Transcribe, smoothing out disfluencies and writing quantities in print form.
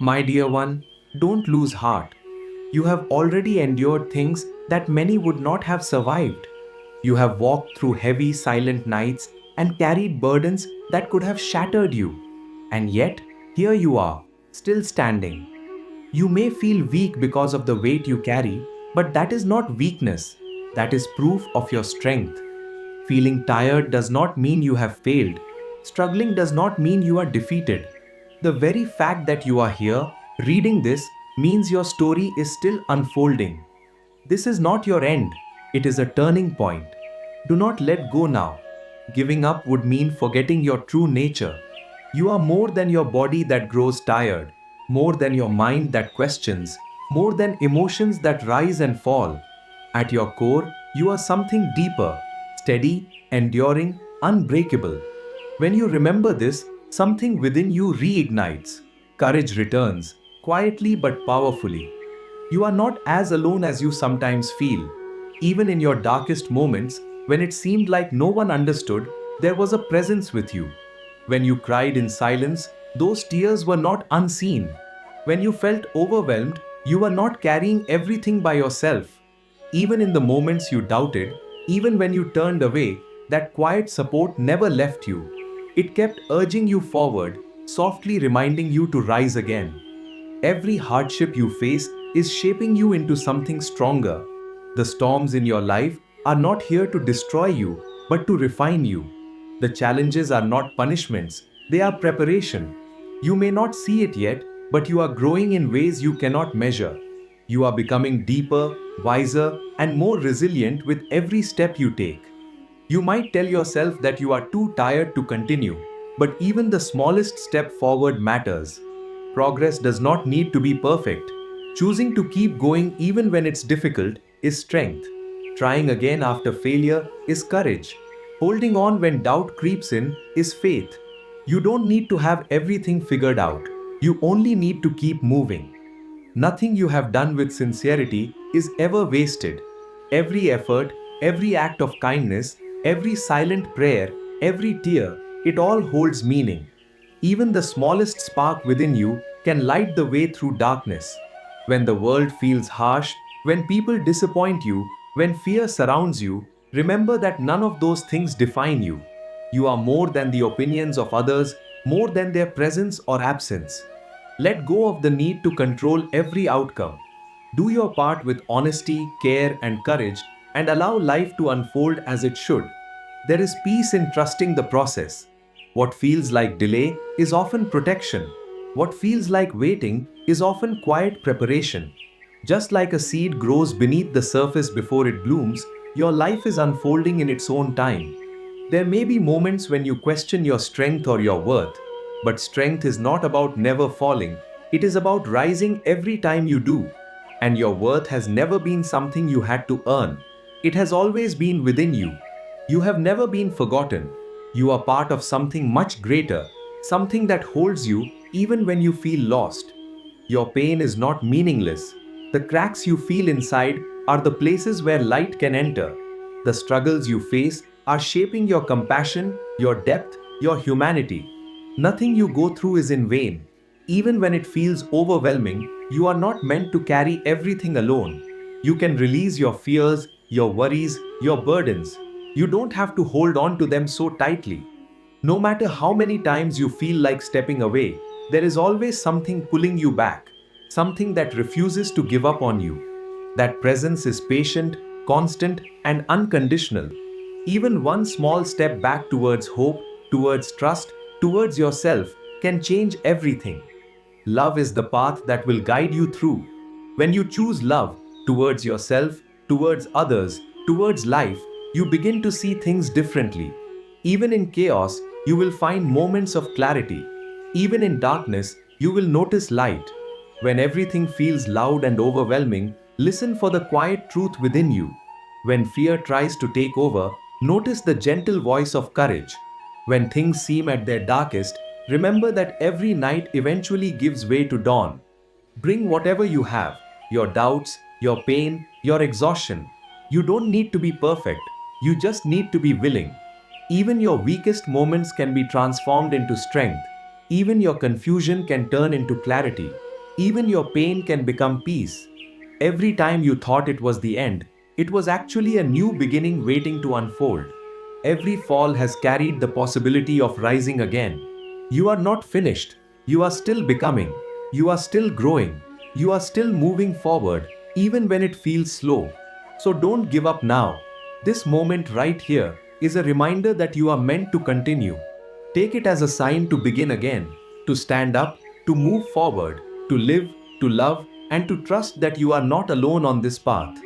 My dear one, don't lose heart. You have already endured things that many would not have survived. You have walked through heavy, silent nights and carried burdens that could have shattered you. And yet, here you are, still standing. You may feel weak because of the weight you carry, but that is not weakness. That is proof of your strength. Feeling tired does not mean you have failed. Struggling does not mean you are defeated. The very fact that you are here, reading this, means your story is still unfolding. This is not your end, it is a turning point. Do not let go now. Giving up would mean forgetting your true nature. You are more than your body that grows tired, more than your mind that questions, more than emotions that rise and fall. At your core, you are something deeper, steady, enduring, unbreakable. When you remember this, something within you reignites. Courage returns, quietly but powerfully. You are not as alone as you sometimes feel. Even in your darkest moments, when it seemed like no one understood, there was a presence with you. When you cried in silence, those tears were not unseen. When you felt overwhelmed, you were not carrying everything by yourself. Even in the moments you doubted, even when you turned away, that quiet support never left you. It kept urging you forward, softly reminding you to rise again. Every hardship you face is shaping you into something stronger. The storms in your life are not here to destroy you, but to refine you. The challenges are not punishments, they are preparation. You may not see it yet, but you are growing in ways you cannot measure. You are becoming deeper, wiser, and more resilient with every step you take. You might tell yourself that you are too tired to continue, but even the smallest step forward matters. Progress does not need to be perfect. Choosing to keep going even when it's difficult is strength. Trying again after failure is courage. Holding on when doubt creeps in is faith. You don't need to have everything figured out. You only need to keep moving. Nothing you have done with sincerity is ever wasted. Every effort, every act of kindness, every silent prayer, every tear, it all holds meaning. Even the smallest spark within you can light the way through darkness. When the world feels harsh, when people disappoint you, when fear surrounds you, remember that none of those things define you. You are more than the opinions of others, more than their presence or absence. Let go of the need to control every outcome. Do your part with honesty, care, and courage, and allow life to unfold as it should. There is peace in trusting the process. What feels like delay is often protection. What feels like waiting is often quiet preparation. Just like a seed grows beneath the surface before it blooms, your life is unfolding in its own time. There may be moments when you question your strength or your worth, but strength is not about never falling, it is about rising every time you do. And your worth has never been something you had to earn, it has always been within you. You have never been forgotten. You are part of something much greater, something that holds you even when you feel lost. Your pain is not meaningless. The cracks you feel inside are the places where light can enter. The struggles you face are shaping your compassion, your depth, your humanity. Nothing you go through is in vain. Even when it feels overwhelming, you are not meant to carry everything alone. You can release your fears, your worries, your burdens. You don't have to hold on to them so tightly. No matter how many times you feel like stepping away, there is always something pulling you back, something that refuses to give up on you. That presence is patient, constant, and unconditional. Even one small step back towards hope, towards trust, towards yourself can change everything. Love is the path that will guide you through. When you choose love towards yourself, towards others, towards life, you begin to see things differently. Even in chaos, you will find moments of clarity. Even in darkness, you will notice light. When everything feels loud and overwhelming, listen for the quiet truth within you. When fear tries to take over, notice the gentle voice of courage. When things seem at their darkest, remember that every night eventually gives way to dawn. Bring whatever you have, your doubts, your pain, your exhaustion. You don't need to be perfect, you just need to be willing. Even your weakest moments can be transformed into strength. Even your confusion can turn into clarity. Even your pain can become peace. Every time you thought it was the end, it was actually a new beginning waiting to unfold. Every fall has carried the possibility of rising again. You are not finished. You are still becoming. You are still growing. You are still moving forward, even when it feels slow. So don't give up now. This moment right here is a reminder that you are meant to continue. Take it as a sign to begin again, to stand up, to move forward, to live, to love, and to trust that you are not alone on this path.